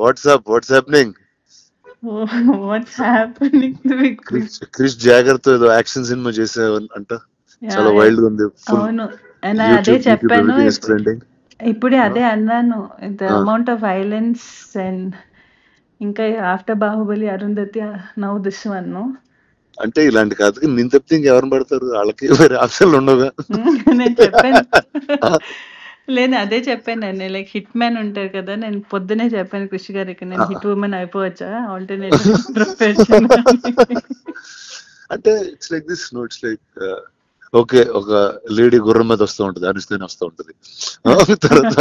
Watts happening? What's happening with Krish? Krish Jagar తో ఏదో action cinema చేసావు అంట, చాలా వైల్డ్ గా ఉంది. ఫుల్ అవును, అదే యూట్యూబ్ చెప్పాను. Everything is trending. ఇప్పుడే అదే అన్నాను, the amount of violence and ఇంకా after Baahubali Arundhati now this one. అంటే ఇలాంటి కథకి నేను తప్పితే ఇంకెవరిని పడతారు, వాళ్ళకి వేరే ఆప్షన్లు ఉండవుగా. నేను చెప్పాను లేదు, అదే చెప్పాను నేను, లైక్ హిట్ మ్యాన్ ఉంటారు కదా, నేను పొద్దునే చెప్పాను కృషి గారికి, నేను హిట్ ఉమెన్ అయిపోవచ్చా ఆల్టర్నేటివ్ ప్రొఫెషన్. అంటే it's like this, no it's like okay, ఒక లేడీ గుర్రం మీద వస్తూ ఉంటది, అనుష్కని వస్తూ ఉంటది. తర్వాత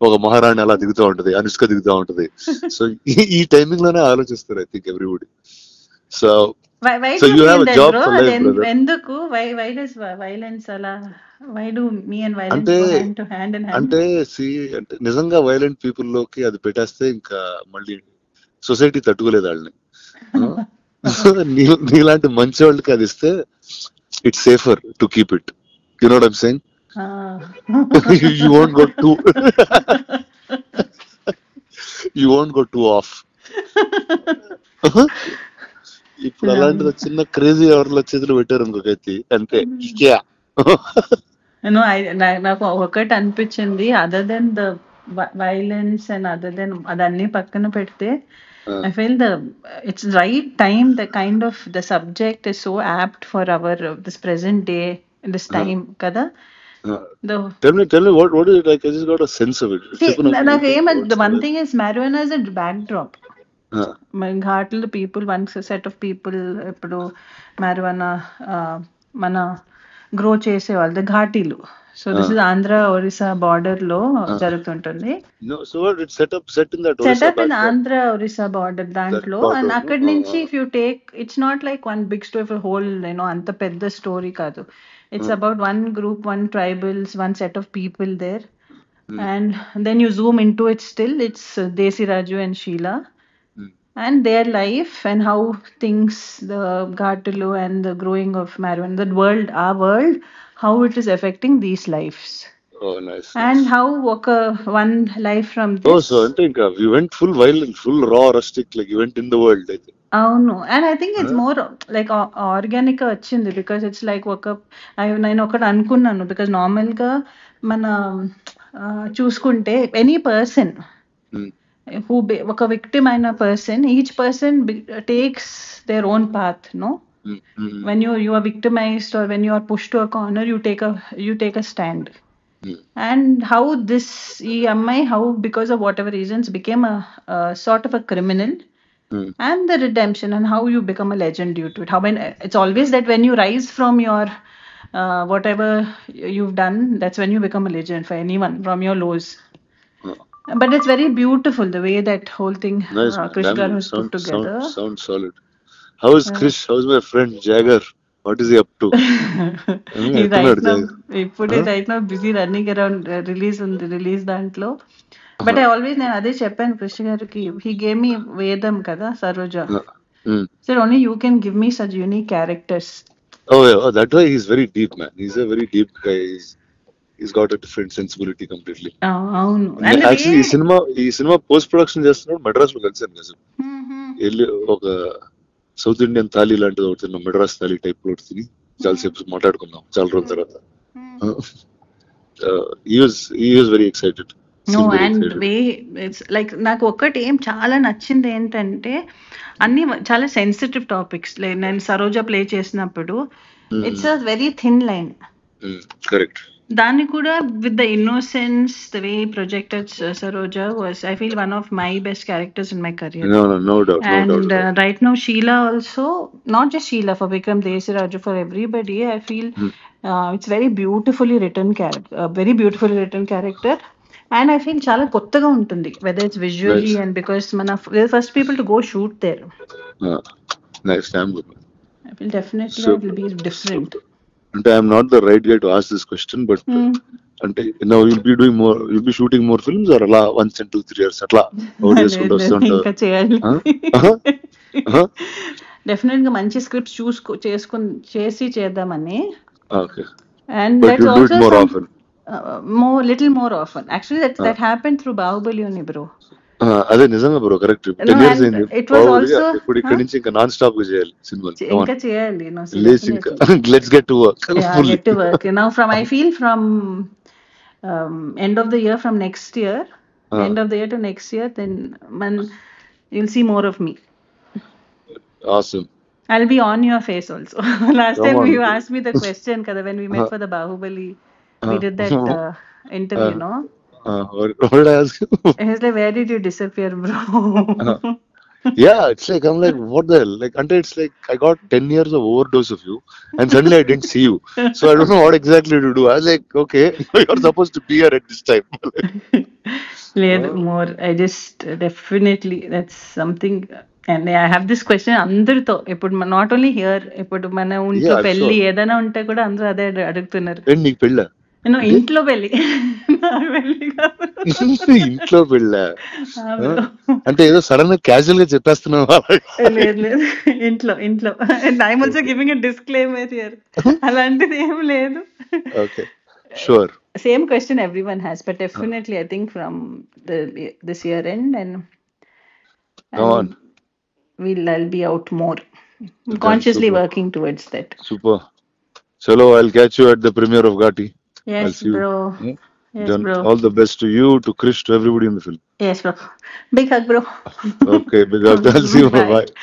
ఒక మహారాణి అలా దిగుతూ ఉంటది, అనుష్క దిగుతూ ఉంటది. సో ఈ టైమింగ్ లోనే ఆలోచిస్తారు I think everybody. So so you have a job bro, for అది లైఫ్ బ్రదర్. ఎందుకు వై డస్ వైలెన్స్ అలా, వై డు మీ అండ్ వైలెన్స్ అంటే go hand to hand in hand? అంటే అంటే నిజంగా వైలెంట్ పీపుల్ లోకి అది పెట్టేస్తే ఇంకా మళ్ళీ సొసైటీ తట్టుకోలేదు వాళ్ళని. నీలాంటి మంచి వాళ్ళకి అది ఇస్తే it's safer to keep it. You know what I'm saying? You won't go two you won't go two of. ఇప్పుడు అలాంటిది చిన్న క్రేజీ ఎవరిలో చేతులు పెట్టారు ఇంకొకైతే అంతే. నాకు ఒకటి అనిపించింది, other than the violence and other than అదన్నీ పక్కన పెడితే, I feel it's right time, the kind of the subject is so apt for our this present day, this time kada. Tell me what is it like? I just got a sense of it. The one thing is marijuana is a backdrop. ఘాట్లు people, one set of people ఇప్పుడు marijuana మన grow చేసే వాళ్ళు ఘాటీలు. So this is Andhra Orissa border లో జరుగుతుంటుంది. Setup in Andhra Orissa border దాంట్లో. And అక్కడి నుంచి if you take, it's not like one big story whole, అంత పెద్ద స్టోరీ కాదు. It's about one group, one tribals, one set of people there. And then you zoom into it, still it's Desi Raju and Sheila and their life and how things, the Ghatalu and the growing of marijuana, that world, our world, how it is affecting these lives. Oh, nice. And how one life from this. Oh, so I think we went full violent, full raw, rustic, like you went in the world, I think. అవును, and I think it's more like organic వచ్చింది, because it's like నేను ఒకటి అనుకున్నాను, because నార్మల్గా మన చూసుకుంటే any person who ఒక victim అయిన person, each person takes their own path, no? when you are victimized or when you are pushed to a corner, you take a stand. And how this ఈ అమ్మాయి, how because of whatever reasons became a sort of a criminal, and the redemption, and how you become a legend due to it. How when it's always that when you rise from your whatever you've done, that's when you become a legend for anyone from your lows. But it's very beautiful the way that whole thing Krish Garu has put together. Sounds solid. How is Krish? How's my friend Jagger? What is he up to? right now busy running around release దాంట్లో. But I always, నేను అదే చెప్పాను కృష్ణ గారికి, he gave me వేదం కదా, Saroja. So only you can give me such unique characters. Oh, that way he's very deep, man. He's a very deep guy. He's got a different sensibility completely. అవును, actually ఈ cinema post production చేస్తున్నాడు మెడ్రాస్ లో కలిసాను కదా. వెళ్ళి ఒక south Indian thali లాంటిది ఒకటి తిన్నాం, మెడ్రాస్ థాలీ టైప్ లో ఒకటి తిని చాలాసేపు మాట్లాడుకున్నాం చాలా రోజుల తర్వాత. he was very excited. And way it's like, నాకు ఒక్కటి ఏం చాలా నచ్చింది ఏంటంటే, అన్ని చాలా సెన్సిటివ్ టాపిక్స్. నేను సరోజ ప్లే చేసినప్పుడు it's a very thin line. Correct. దాన్ని కూడా with the innocence, the way projected Saroja was, I feel one of my best characters in my career. No doubt. And right now Sheila also, not just Sheila, for Vikram, Desi Raju, for everybody, I feel it's very beautifully written character, very beautifully written character. And I feel చాలా కొత్తగా ఉంటుంది, whether it's visually and because we're the first people to go shoot there. Nice. I feel definitely it will be different. And I am not the right guy to ask this question, but అంటే now you'll be shooting more films or అలా once in 2-3 years అట్లా చేసుకుంటూ వస్తుంటారు? ఇంకా చేయాలి definite గా మంచి scripts చేసి చేద్దామని. Okay. And But that's you do it also more often. little more often. Actually that happened through Bahubali only, bro. అదే నిజంగా bro, correct. No, 10 years and అయింది it was బాహుబలి. also, ఇప్పుడు ఇక్కడి నుంచి ఇంకా నాన్ స్టాప్ గా చేయాలి సినిమాలు. ఇంకా చేయాలి, no, so లేచి ఇంకా definitely. Let's get to work Yeah, fully. get to work. Now I feel from end of the year, from next year, end of the year to next year, then you'll see more of me. Awesome. I'll be on your face also. Last Come time on. you asked me the question, kada, when we met for the Bahubali, we did that interview, no? What did I ask you? He was like, where did you disappear, bro? Yeah, it's like I'm like, what the hell? Like, until it's like I got 10 years of overdose of you, and suddenly I didn't see you. So I don't know what exactly to do. I was like, okay, you're supposed to be here at this time. లేదు, more. I just definitely, that's something. And I have this question అందరితో, ఇప్పుడు not only here, ఇప్పుడు మన ఇంట్లో Yeah, పెళ్లి sure. ఏదైనా ఉంటే కూడా అందరూ అదే అడుగుతున్నారు. ఏంటి నీకు పెళ్ళా? ఇంట్లో పెళ్లి, నాకు పెళ్లి కాదు. ఇంట్లో పెళ్ళా? ఆ bro. అంటే ఏదో సడన్ గా క్యాజువల్ గా చెప్పేస్తున్నావా? లేదు లేదు, ఇంట్లో ఇంట్లో. And I'm also giving a disclaimer here. అలాంటిది ఏం లేదు. Okay, sure. Same question everyone has, but definitely I think from this year end, and Come on. I'll be out more. I'm consciously super. working towards that. Super. Chalo, I'll catch you at the premiere of Ghati. I'll Yes, see you. bro. Yes, Done. bro. All the best to you, to Krish, to everybody in the film. Yes, bro. Big hug, bro. Okay, big up. I'll see you. Bye. Bye.